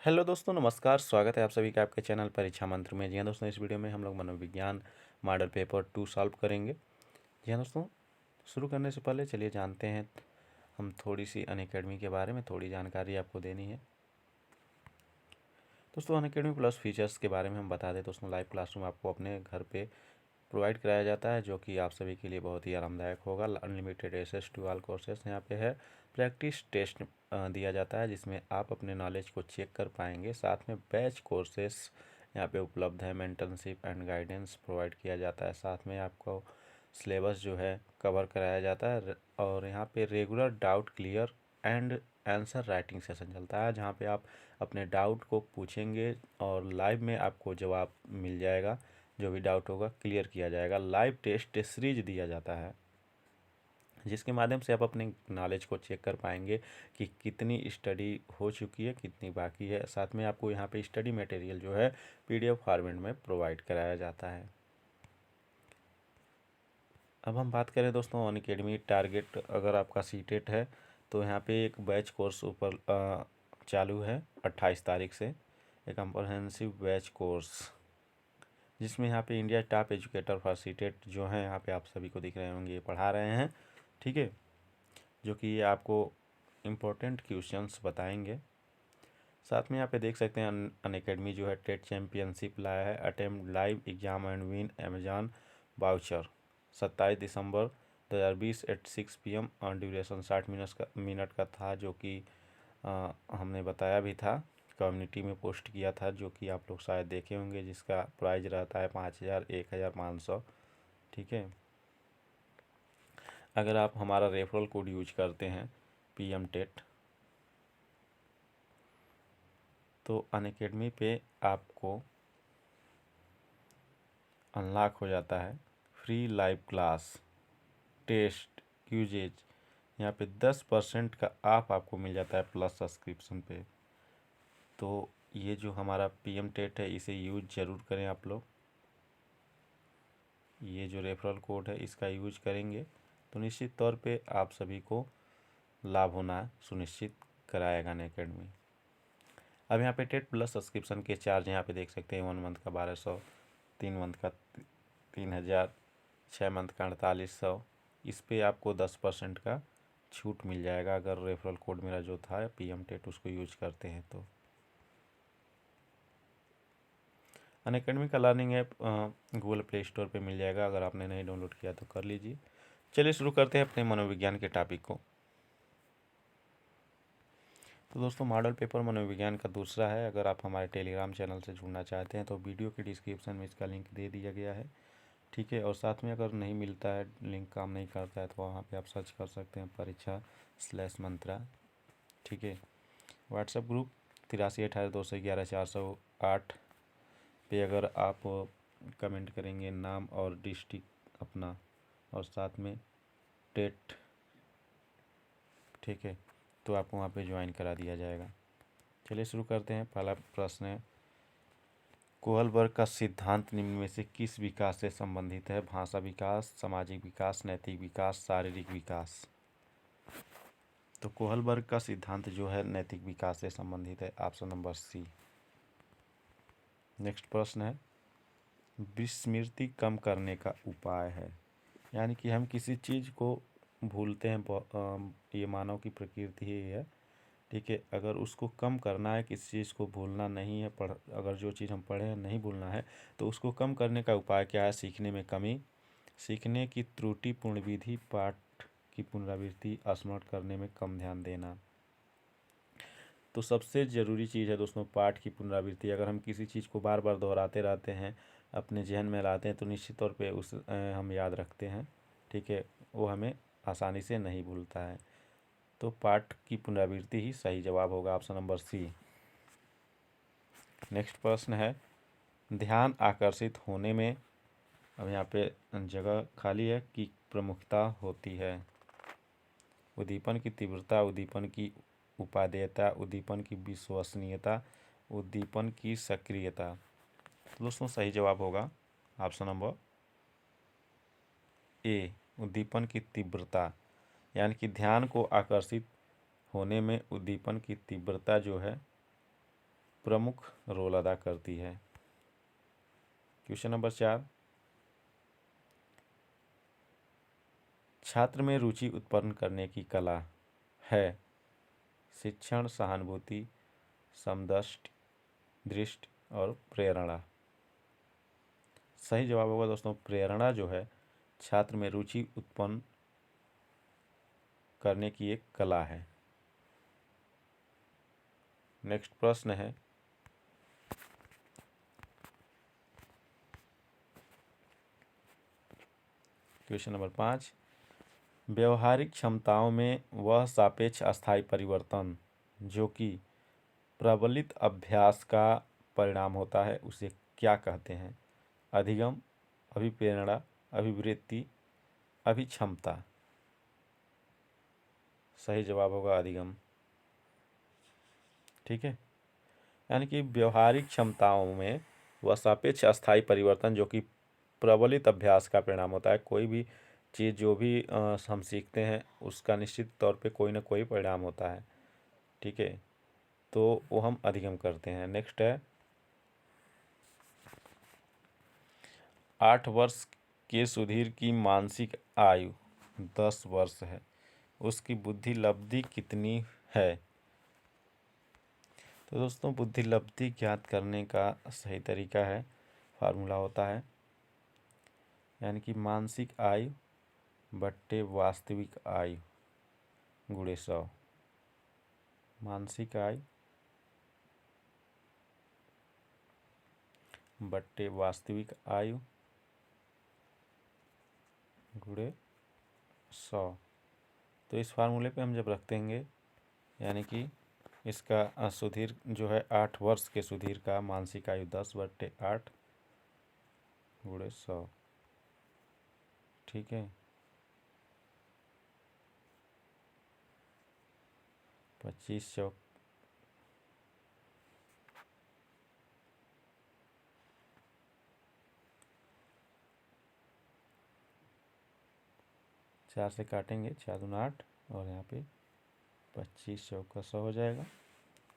Hello दोस्तों, नमस्कार। स्वागत है आप सभी का आपके चैनल परीक्षा मंत्र में। जी हाँ दोस्तों, इस वीडियो में हम लोग मनोविज्ञान मॉडल पेपर 2 सॉल्व करेंगे। जी हाँ दोस्तों, शुरू करने से पहले चलिए जानते हैं हम थोड़ी सी अनअकैडमी के बारे में, थोड़ी जानकारी आपको देनी है। दोस्तों, अनअकैडमी प्लस फीचर्स के बारे में हम बता दें। दोस्तों, लाइव क्लासरूम आपको अपने घर पे प्रोवाइड कराया जाता है, जो कि आप सभी के लिए बहुत ही आरामदायक होगा। Unlimited access to all courses यहाँ पे है। प्रैक्टिस टेस्ट दिया जाता है, जिसमें आप अपने नॉलेज को चेक कर पाएंगे। साथ में बैच कोर्सेस यहाँ पे उपलब्ध है। मेंटरशिप एंड गाइडेंस प्रोवाइड किया जाता है। साथ में आपको सिलेबस जो है कवर कराया जाता है। और यहाँ पे regular doubt clear and answer writing session चलता है, जहाँ पे आप अपने डाउट को पूछेंगे और लाइव में आपको जवाब मिल जाएगा। जो भी डाउट होगा क्लियर किया जाएगा। लाइव टेस्ट सीरीज दिया जाता है, जिसके माध्यम से आप अपने नॉलेज को चेक कर पाएंगे कि कितनी स्टडी हो चुकी है, कितनी बाकी है। साथ में आपको यहाँ पे स्टडी मटेरियल जो है पीडीएफ फॉर्मेट में प्रोवाइड कराया जाता है। अब हम बात करें दोस्तों अनअकैडमी टारगेट। अगर आपका सीटेट है तो यहाँ पे एक बैच कोर्स ऊपर चालू है 28 तारीख से। एक कम्प्रहेंसिव बैच कोर्स, जिसमें यहाँ पे India top educator for CTET जो है यहाँ पे आप सभी को दिख रहे होंगे, ये पढ़ा रहे हैं। ठीक है, जो कि ये आपको इम्पोर्टेंट क्वेश्चंस बताएंगे। साथ में यहाँ पे देख सकते हैं अनअकैडमी जो है टेट चैम्पियनशिप लाया है। Attempt live exam and win Amazon voucher 27 दिसंबर 2020 एट 6 PM और ड्यूरेशन 60 मिनट का था, जो कि हमने बताया भी था, कम्युनिटी में पोस्ट किया था, जो कि आप लोग शायद देखे होंगे, जिसका प्राइस रहता है 5,000 1,500। ठीक है, अगर आप हमारा रेफरल कोड यूज करते हैं PM टेट, तो अनअकैडमी पे आपको अनलॉक हो जाता है free live class, test, quizzes. यहाँ पे 10% का ऑफ आपको मिल जाता है प्लस सब्सक्रिप्शन पे। तो ये जो हमारा PM टेट है, इसे यूज ज़रूर करें आप लोग। ये जो रेफरल कोड है इसका यूज करेंगे तो निश्चित तौर पे आप सभी को लाभ होना सुनिश्चित कराएगा अनअकैडमी। अब यहाँ पे टेट प्लस सब्सक्रिप्शन के चार्ज यहाँ पे देख सकते हैं। 1 मंथ का 1200, 3 मंथ का 3,000, 6 मंथ का 4,800। इस पे आपको 10% का छूट मिल जाएगा अगर रेफरल कोड मेरा जो था PM टेट उसको यूज करते हैं तो। अनअकैडमी का learning app Google play store पे मिल जाएगा। अगर आपने नहीं डाउनलोड किया तो कर लीजिए। चलिए शुरू करते हैं अपने मनोविज्ञान के टॉपिक को। तो दोस्तों, मॉडल पेपर मनोविज्ञान का दूसरा है। अगर आप हमारे टेलीग्राम चैनल से जुड़ना चाहते हैं तो वीडियो के डिस्क्रिप्शन में इसका लिंक दे दिया गया है। ठीक है, और साथ में अगर नहीं मिलता है, लिंक काम नहीं करता है, तो वहाँ पे आप सर्च कर सकते हैं परीक्षा/मंत्रा। ठीक है, व्हाट्सएप ग्रुप 83 18 211 408 पे अगर आप कमेंट करेंगे नाम और डिस्ट्रिक्ट अपना और साथ में टेट, ठीक है, तो आपको वहाँ पे ज्वाइन करा दिया जाएगा। चलिए शुरू करते हैं। पहला प्रश्न है, कोहलबर्ग का सिद्धांत निम्न में से किस विकास से संबंधित है? भाषा विकास, सामाजिक विकास, नैतिक विकास, शारीरिक विकास। तो कोहलबर्ग का सिद्धांत जो है नैतिक विकास से संबंधित है। Option number C. नेक्स्ट प्रश्न है, विस्मृति कम करने का उपाय है। यानी कि हम किसी चीज़ को भूलते हैं, ये मानव की प्रकृति ही है। ठीक है, अगर उसको कम करना है, किसी चीज़ को भूलना नहीं है, अगर जो चीज़ हम पढ़े हैं नहीं भूलना है, तो उसको कम करने का उपाय क्या है? सीखने में कमी, सीखने की त्रुटिपूर्ण विधि, पाठ की पुनरावृत्ति, स्मरण करने में कम ध्यान देना। तो सबसे ज़रूरी चीज़ है दोस्तों पाठ की पुनरावृत्ति। अगर हम किसी चीज़ को बार बार दोहराते रहते हैं, अपने जहन में लाते हैं, तो निश्चित तौर पे हम याद रखते हैं। ठीक है, वो हमें आसानी से नहीं भूलता है। तो पाठ की पुनरावृत्ति ही सही जवाब होगा, ऑप्शन नंबर सी। नेक्स्ट प्रश्न है, ध्यान आकर्षित होने में, अब यहाँ पे जगह खाली है, की प्रमुखता होती है? उद्दीपन की तीव्रता, उद्दीपन की उपादेयता, उद्दीपन की विश्वसनीयता, उद्दीपन की सक्रियता। तो दोस्तों सही जवाब होगा ऑप्शन नंबर ए, उद्दीपन की तीव्रता। यानी कि ध्यान को आकर्षित होने में उद्दीपन की तीव्रता जो है प्रमुख रोल अदा करती है। क्वेश्चन नंबर 4, छात्र में रुचि उत्पन्न करने की कला है शिक्षण, सहानुभूति, समदृष्टि, दृष्टि और प्रेरणा। सही जवाब होगा दोस्तों प्रेरणा जो है छात्र में रुचि उत्पन्न करने की एक कला है। नेक्स्ट प्रश्न है, क्वेश्चन नंबर 5, व्यवहारिक क्षमताओं में वह सापेक्ष अस्थायी परिवर्तन जो कि प्रबलित अभ्यास का परिणाम होता है उसे क्या कहते हैं? अधिगम, अभिप्रेरणा, अभिवृत्ति, अभिक्षमता। सही जवाब होगा अधिगम। ठीक है, यानी कि व्यवहारिक क्षमताओं में वह सापेक्ष अस्थायी परिवर्तन जो कि प्रबलित अभ्यास का परिणाम होता है। कोई भी चीज़ जो भी हम सीखते हैं उसका निश्चित तौर पे कोई ना कोई परिणाम होता है। ठीक है, तो वो हम अधिगम करते हैं। नेक्स्ट है, 8 वर्ष के सुधीर की मानसिक आयु 10 वर्ष है, उसकी बुद्धि लब्धि कितनी है? तो दोस्तों बुद्धि लब्धि ज्ञात करने का सही तरीका है, फार्मूला होता है यानी कि मानसिक आयु बट्टे वास्तविक आयु गुणे 100। मानसिक आयु बट्टे वास्तविक आयु गुणे 100। तो इस फार्मूले पे हम जब रखते हैं यानी कि इसका सुधीर जो है 8 वर्ष के सुधीर का मानसिक आयु 10/8 गुणे 100। ठीक है, 25 चौक 4 से काटेंगे 4 दूना 8 और यहाँ पे 25 चौका 100 हो जाएगा।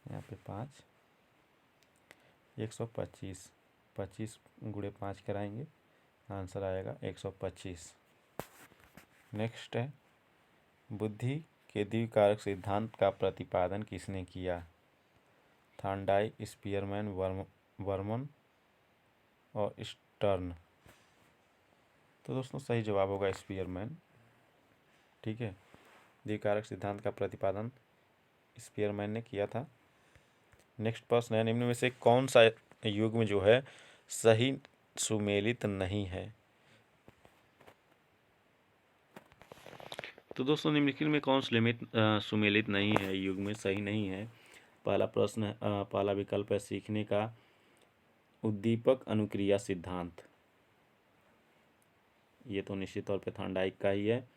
यहाँ पे 5 125, 25 गुणे 5 कराएंगे आंसर आएगा 125। नेक्स्ट है, बुद्धि के द्विकारक सिद्धांत का प्रतिपादन किसने किया? थॉर्नडाइक, स्पीयरमैन, वर्मन और स्टर्न। तो दोस्तों सही जवाब होगा स्पीयरमैन। ठीक है, द्विकारक सिद्धांत का प्रतिपादन स्पीयरमैन ने किया था। नेक्स्ट प्रश्न है, निम्न में से कौन सा युग्म जो है सही सुमेलित नहीं है? तो दोस्तों निम्नलिखित में कौन सुमेलित नहीं है, युग्म में सही नहीं है? पहला प्रश्न पहला विकल्प है सीखने का उद्दीपक अनुक्रिया सिद्धांत, ये तो निश्चित तौर पे थॉर्नडाइक का ही है।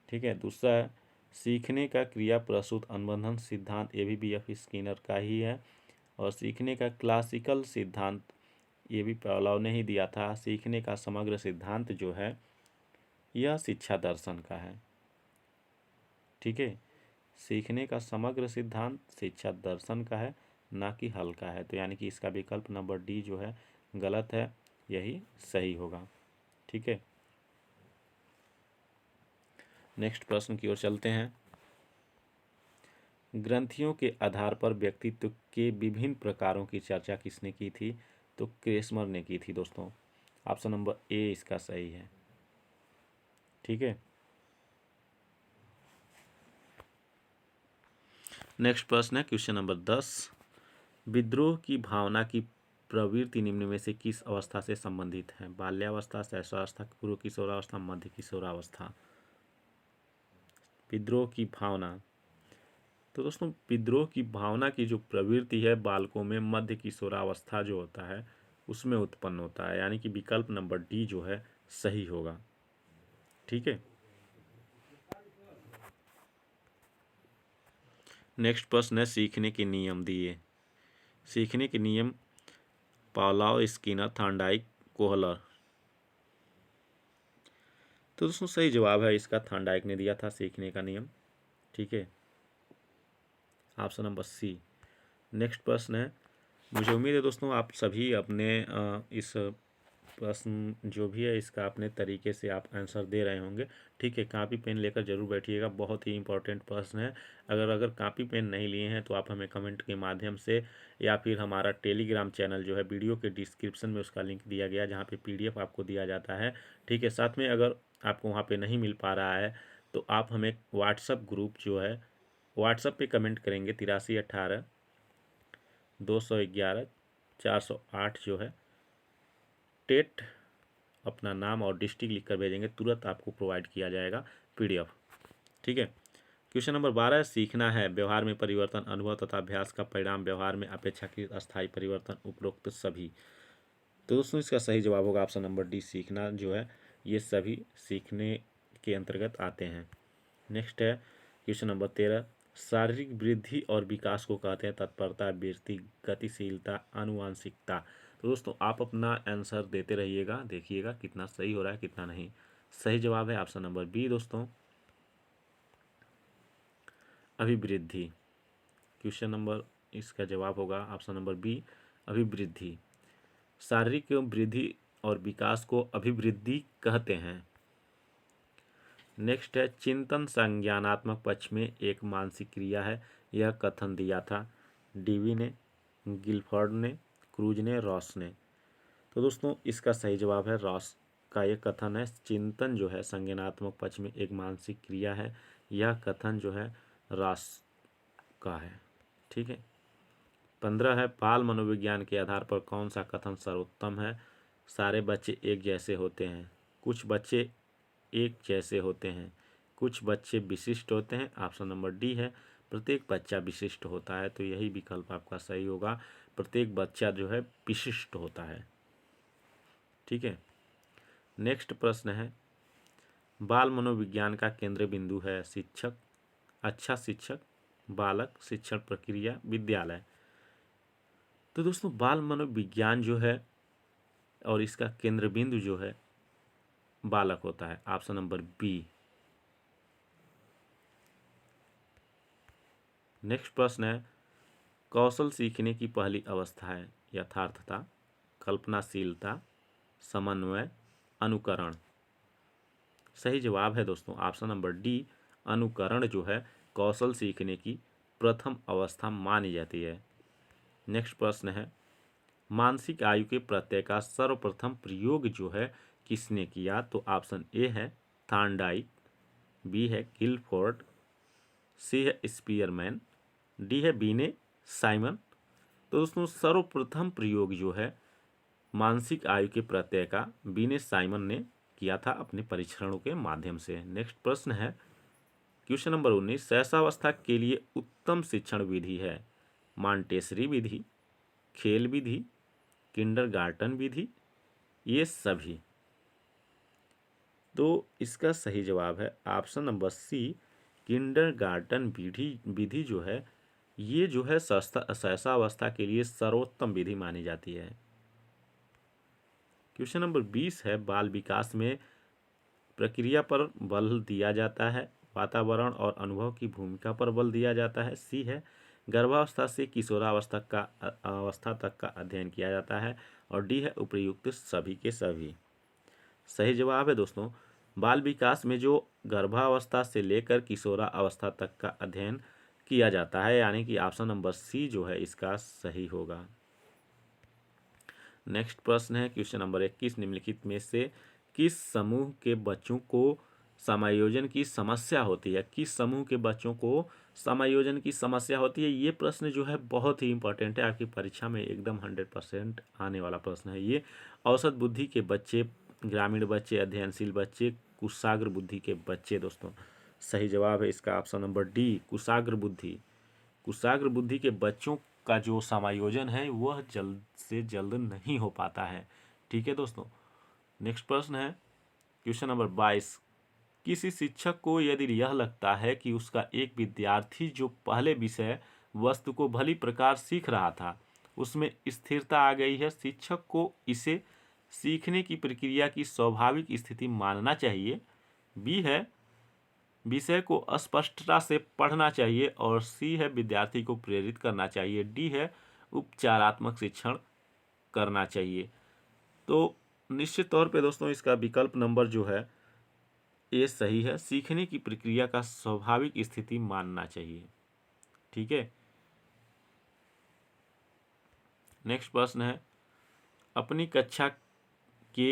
ठीक है, दूसरा है सीखने का क्रिया प्रसूत अनुबंधन सिद्धांत, ये भी BF स्किनर का ही है। और सीखने का क्लासिकल सिद्धांत, ये भी पावलोव ने ही दिया था। सीखने का समग्र सिद्धांत जो है यह शिक्षा दर्शन का है। ठीक है, सीखने का समग्र सिद्धांत शिक्षा दर्शन का है, ना कि हल का है। तो यानी कि इसका विकल्प नंबर डी जो है गलत है, यही सही होगा। ठीक है, नेक्स्ट प्रश्न की ओर चलते हैं। ग्रंथियों के आधार पर व्यक्तित्व के विभिन्न प्रकारों की चर्चा किसने की थी? तो क्रेसमर ने की थी दोस्तों। ऑप्शन नंबर ए इसका सही है। ठीक है, नेक्स्ट प्रश्न है क्वेश्चन नंबर 10, विद्रोह की भावना की प्रवृत्ति निम्न में से किस अवस्था से संबंधित है? बाल्यावस्था, शैशवावस्था, पूर्व किशोरावस्था, मध्य किशोरावस्था। विद्रोह की भावना, तो दोस्तों विद्रोह की भावना की जो प्रवृत्ति है बालकों में मध्य किशोरावस्था जो होता है उसमें उत्पन्न होता है, यानी कि विकल्प नंबर डी जो है सही होगा। ठीक है, नेक्स्ट प्रश्न है सीखने के नियम दिए। सीखने के नियम पावलोव, स्किनर, थॉर्नडाइक, कोहलर। तो दोस्तों सही जवाब है इसका थॉर्नडाइक ने दिया था सीखने का नियम। ठीक है, ऑप्शन नंबर सी। नेक्स्ट प्रश्न है मुझे उम्मीद है दोस्तों आप सभी अपने इस प्रश्न जो भी है इसका अपने तरीके से आप आंसर दे रहे होंगे। ठीक है, कापी पेन लेकर जरूर बैठिएगा, बहुत ही इंपॉर्टेंट प्रश्न है। अगर कापी पेन नहीं लिए हैं तो आप हमें कमेंट के माध्यम से या फिर हमारा टेलीग्राम चैनल जो है, वीडियो के डिस्क्रिप्शन में उसका लिंक दिया गया जहाँ पे PDF आपको दिया जाता है। ठीक है, साथ में अगर आपको वहाँ पे नहीं मिल पा रहा है तो आप हमें व्हाट्सअप ग्रुप जो है, व्हाट्सअप पे कमेंट करेंगे 8318 211 408 जो है, टेट अपना नाम और डिस्ट्रिक्ट लिखकर भेजेंगे, तुरंत आपको प्रोवाइड किया जाएगा PDF। ठीक है, क्वेश्चन नंबर 12, सीखना है व्यवहार में परिवर्तन, अनुभव तथा अभ्यास का परिणाम व्यवहार में अपेक्षाकृत अस्थायी परिवर्तन, उपरोक्त सभी। तो दोस्तों इसका सही जवाब होगा ऑप्शन नंबर डी, सीखना जो है ये सभी सीखने के अंतर्गत आते हैं। नेक्स्ट है क्वेश्चन नंबर 13, शारीरिक वृद्धि और विकास को कहते हैं तत्परता, वृत्ति, गतिशीलता, आनुवांशिकता। तो दोस्तों आप अपना आंसर देते रहिएगा, देखिएगा कितना सही हो रहा है कितना नहीं। सही जवाब है ऑप्शन नंबर बी दोस्तों, अभिवृद्धि। क्वेश्चन नंबर इसका जवाब होगा ऑप्शन नंबर बी, अभिवृद्धि। शारीरिक वृद्धि और विकास को अभिवृद्धि कहते हैं। नेक्स्ट है चिंतन संज्ञानात्मक पक्ष में एक मानसिक क्रिया है, यह कथन दिया था डीवी ने, गिलफर्ड ने, क्रूज ने, रॉस ने। तो दोस्तों इसका सही जवाब है रॉस का ये कथन है, चिंतन जो है संज्ञानात्मक पक्ष में एक मानसिक क्रिया है, यह कथन जो है रॉस का है। ठीक है, 15 है बाल मनोविज्ञान के आधार पर कौन सा कथन सर्वोत्तम है। सारे बच्चे एक जैसे होते हैं, कुछ बच्चे एक जैसे होते हैं, कुछ बच्चे विशिष्ट होते हैं, ऑप्शन नंबर डी है प्रत्येक बच्चा विशिष्ट होता है। तो यही विकल्प आपका सही होगा, प्रत्येक बच्चा जो है विशिष्ट होता है। ठीक है, नेक्स्ट प्रश्न है बाल मनोविज्ञान का केंद्र बिंदु है शिक्षक, अच्छा शिक्षक, बालक, शिक्षण प्रक्रिया, विद्यालय। तो दोस्तों बाल मनोविज्ञान जो है और इसका केंद्र बिंदु जो है बालक होता है, ऑप्शन नंबर बी। नेक्स्ट प्रश्न है कौशल सीखने की पहली अवस्था है यथार्थता, कल्पनाशीलता, समन्वय, अनुकरण। सही जवाब है दोस्तों ऑप्शन नंबर डी, अनुकरण जो है कौशल सीखने की प्रथम अवस्था मानी जाती है। नेक्स्ट प्रश्न है मानसिक आयु के प्रत्यय का सर्वप्रथम प्रयोग जो है किसने किया। तो ऑप्शन ए है थार्नडाइक, बी है गिलफोर्ड, सी है स्पीयरमैन, डी है बीने साइमन। तो दोस्तों सर्वप्रथम प्रयोग जो है मानसिक आयु के प्रत्यय का बीने साइमन ने किया था अपने परीक्षणों के माध्यम से। नेक्स्ट प्रश्न है क्वेश्चन नंबर 19, शैशवावस्था के लिए उत्तम शिक्षण विधि है मॉन्टेसरी विधि, खेल विधि, किंडरगार्टन विधि, ये सभी। तो इसका सही जवाब है ऑप्शन नंबर सी, किंडरगार्टन विधि जो है ये जो है शैशवावस्था के लिए सर्वोत्तम विधि मानी जाती है। क्वेश्चन नंबर 20 है बाल विकास में प्रक्रिया पर बल दिया जाता है, वातावरण और अनुभव की भूमिका पर बल दिया जाता है, सी है गर्भावस्था से किशोरावस्था का अवस्था तक का अध्ययन किया जाता है, और डी है उपयुक्त सभी के सभी। सही जवाब है दोस्तों बाल विकास में जो गर्भावस्था से लेकर किशोरावस्था तक का अध्ययन किया जाता है, यानी कि ऑप्शन नंबर सी जो है इसका सही होगा। नेक्स्ट प्रश्न है क्वेश्चन नंबर 21, निम्नलिखित में से किस समूह के बच्चों को समायोजन की समस्या होती है, किस समूह के बच्चों को समायोजन की समस्या होती है। ये प्रश्न जो है बहुत ही इंपॉर्टेंट है, आपकी परीक्षा में एकदम 100% आने वाला प्रश्न है ये। औसत बुद्धि के बच्चे, ग्रामीण बच्चे, अध्ययनशील बच्चे, कुशाग्र बुद्धि के बच्चे। दोस्तों सही जवाब है इसका ऑप्शन नंबर डी, कुशाग्र बुद्धि। कुशाग्र बुद्धि के बच्चों का जो समायोजन है वह जल्द से जल्द नहीं हो पाता है। ठीक है दोस्तों, नेक्स्ट प्रश्न है क्वेश्चन नंबर 22, किसी शिक्षक को यदि यह लगता है कि उसका एक विद्यार्थी जो पहले विषय वस्तु को भली प्रकार सीख रहा था उसमें स्थिरता आ गई है, शिक्षक को इसे सीखने की प्रक्रिया की स्वाभाविक स्थिति मानना चाहिए, बी है विषय को स्पष्टता से पढ़ना चाहिए, और सी है विद्यार्थी को प्रेरित करना चाहिए, डी है उपचारात्मक शिक्षण करना चाहिए। तो निश्चित तौर पे दोस्तों इसका विकल्प नंबर जो है ये सही है, सीखने की प्रक्रिया का स्वाभाविक स्थिति मानना चाहिए। ठीक है, नेक्स्ट प्रश्न है, अपनी कक्षा के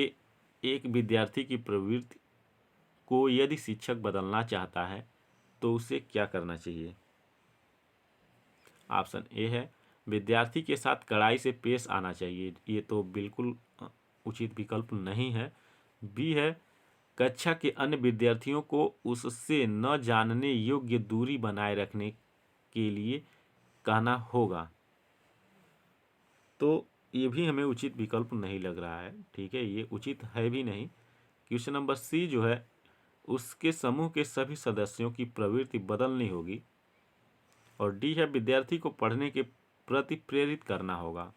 एक विद्यार्थी की प्रवृत्ति को यदि शिक्षक बदलना चाहता है तो उसे क्या करना चाहिए। ऑप्शन ए है विद्यार्थी के साथ कड़ाई से पेश आना चाहिए, ये तो बिल्कुल उचित विकल्प नहीं है। बी है कक्षा के अन्य विद्यार्थियों को उससे न जानने योग्य दूरी बनाए रखने के लिए कहना होगा। तो ये भी हमें उचित विकल्प नहीं लग रहा है। ठीक है, ये उचित है भी नहीं। क्वेश्चन नंबर सी जो है उसके समूह के सभी सदस्यों की प्रवृत्ति बदलनी होगी। और डी है विद्यार्थी को पढ़ने के प्रति प्रेरित करना होगा।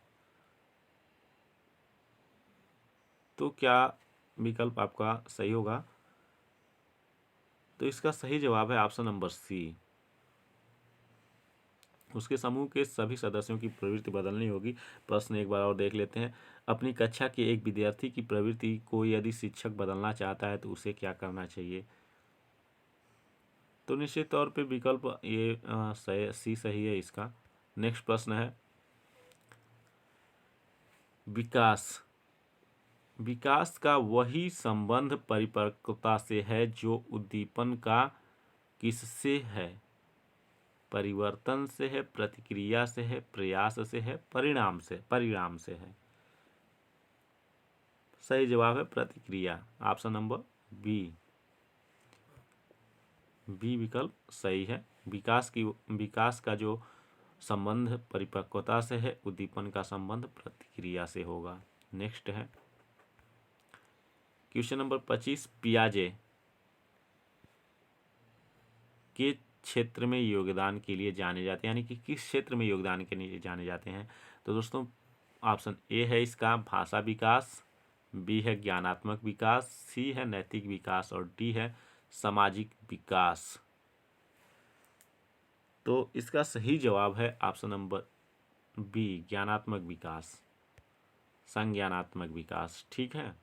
तो क्या विकल्प आपका सही होगा? तो इसका सही जवाब है ऑप्शन नंबर सी, उसके समूह के सभी सदस्यों की प्रवृत्ति बदलनी होगी। प्रश्न एक बार और देख लेते हैं, अपनी कक्षा के एक विद्यार्थी की प्रवृत्ति को यदि शिक्षक बदलना चाहता है तो उसे क्या करना चाहिए। तो निश्चित तौर पे विकल्प ये सी सही है इसका। नेक्स्ट प्रश्न है, विकास का वही संबंध परिपक्वता से है जो उद्दीपन का किससे है। परिवर्तन से है, प्रतिक्रिया से है, प्रयास से है, परिणाम से है। सही जवाब है प्रतिक्रिया, ऑप्शन नंबर बी विकल्प सही है। विकास का जो संबंध परिपक्वता से है, उद्दीपन का संबंध प्रतिक्रिया से होगा। नेक्स्ट है क्वेश्चन नंबर 25, पियाजे के क्षेत्र में योगदान के लिए जाने जाते हैं, यानी कि किस क्षेत्र में योगदान के लिए जाने जाते हैं। तो दोस्तों ऑप्शन ए है इसका भाषा विकास, बी है ज्ञानात्मक विकास, सी है नैतिक विकास और डी है सामाजिक विकास। तो इसका सही जवाब है ऑप्शन नंबर बी ज्ञानात्मक विकास, संज्ञानात्मक विकास। ठीक है,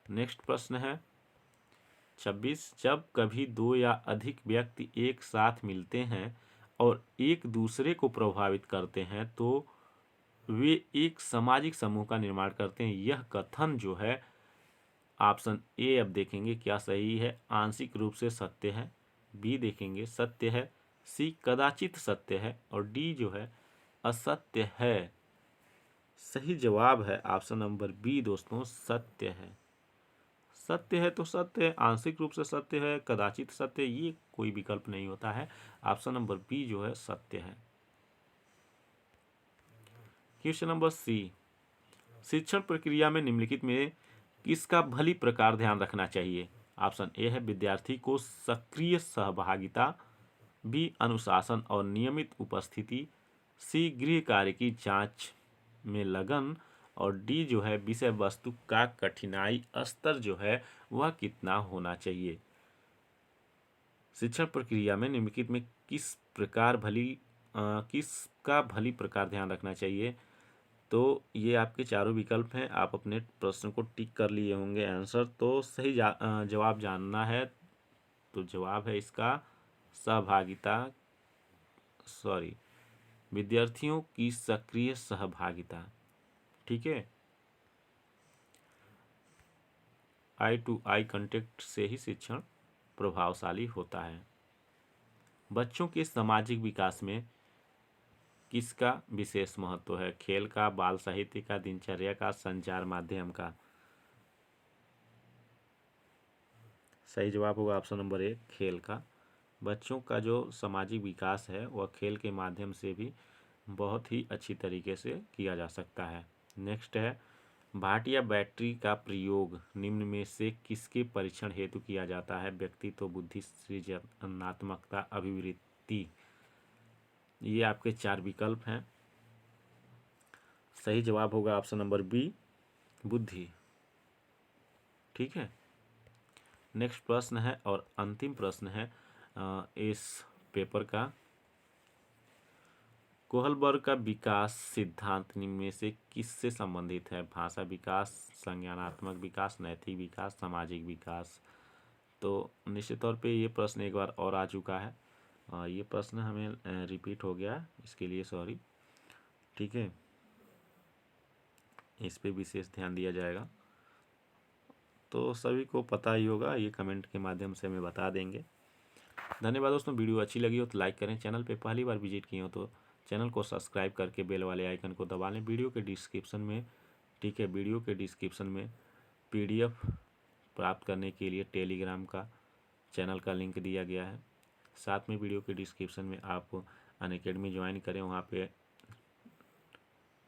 नेक्स्ट प्रश्न है 26, जब कभी दो या अधिक व्यक्ति एक साथ मिलते हैं और एक दूसरे को प्रभावित करते हैं तो वे एक सामाजिक समूह का निर्माण करते हैं। यह कथन जो है ऑप्शन ए अब देखेंगे क्या सही है, आंशिक रूप से सत्य है, बी देखेंगे सत्य है, सी कदाचित सत्य है और डी जो है असत्य है। सही जवाब है ऑप्शन नंबर बी दोस्तों, सत्य है। सत्य है तो सत्य है, आंशिक रूप से सत्य है, कदाचित सत्य, ये कोई विकल्प नहीं होता है। ऑप्शन नंबर बी जो है सत्य है। क्वेश्चन नंबर सी, शिक्षण प्रक्रिया में निम्नलिखित में किसका भली प्रकार ध्यान रखना चाहिए। ऑप्शन ए है विद्यार्थी को सक्रिय सहभागिता, बी अनुशासन और नियमित उपस्थिति, सी गृह कार्य की जांच में लगन और डी जो है विषय वस्तु का कठिनाई स्तर जो है वह कितना होना चाहिए। शिक्षण प्रक्रिया में निम्नलिखित में किसका भली प्रकार ध्यान रखना चाहिए। तो ये आपके चारों विकल्प हैं, आप अपने प्रश्न को टिक कर लिए होंगे आंसर। तो सही जवाब जानना है तो जवाब है इसका विद्यार्थियों की सक्रिय सहभागिता। ठीक है, आई टू आई कांटेक्ट से ही शिक्षण प्रभावशाली होता है। बच्चों के सामाजिक विकास में किसका विशेष महत्व है, खेल का, बाल साहित्य का, दिनचर्या का, संचार माध्यम का। सही जवाब होगा ऑप्शन नंबर ए खेल का। बच्चों का जो सामाजिक विकास है वह खेल के माध्यम से भी बहुत ही अच्छी तरीके से किया जा सकता है। नेक्स्ट है भाटिया बैटरी का प्रयोग निम्न में से किसके परीक्षण हेतु किया जाता है। व्यक्तित्व, बुद्धि, सृजनात्मकता, अभिवृत्ति। ये आपके चार विकल्प हैं। सही जवाब होगा ऑप्शन नंबर बी बुद्धि। ठीक है, नेक्स्ट प्रश्न है और अंतिम प्रश्न है इस पेपर का। कोहलबर्ग का विकास सिद्धांत निम्न में से किससे संबंधित है? भाषा विकास, संज्ञानात्मक विकास, नैतिक विकास, सामाजिक विकास। तो निश्चित तौर पे ये प्रश्न एक बार और आ चुका है। ये प्रश्न हमें रिपीट हो गया, इसके लिए सॉरी। ठीक है, इस पे विशेष ध्यान दिया जाएगा। तो सभी को पता ही होगा, ये कमेंट के माध्यम से हमें बता देंगे। धन्यवाद दोस्तों। वीडियो अच्छी लगी हो तो लाइक करें, चैनल पे पहली बार विजिट किए हो तो चैनल को सब्सक्राइब करके बेल वाले आइकन को दबा लें। वीडियो के डिस्क्रिप्शन में, ठीक है, वीडियो के डिस्क्रिप्शन में PDF प्राप्त करने के लिए टेलीग्राम का चैनल का लिंक दिया गया है। साथ में वीडियो के डिस्क्रिप्शन में आप अनअकैडमी ज्वाइन करें, वहाँ पे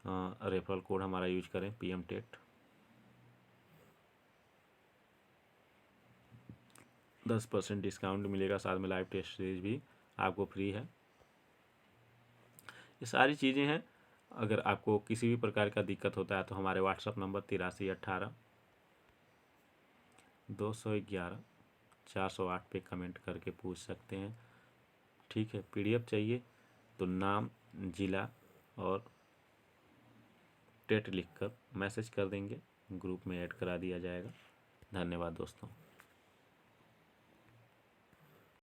रेफरल कोड हमारा यूज करें PM टेट। 10% डिस्काउंट मिलेगा, साथ में लाइव टेस्ट सीरीज भी आपको फ्री है। ये सारी चीज़ें हैं। अगर आपको किसी भी प्रकार का दिक्कत होता है तो हमारे व्हाट्सअप नंबर 8318-211-408 पे कमेंट करके पूछ सकते हैं। ठीक है, PDF चाहिए तो नाम, ज़िला और टेट लिखकर मैसेज कर देंगे, ग्रुप में ऐड करा दिया जाएगा। धन्यवाद दोस्तों।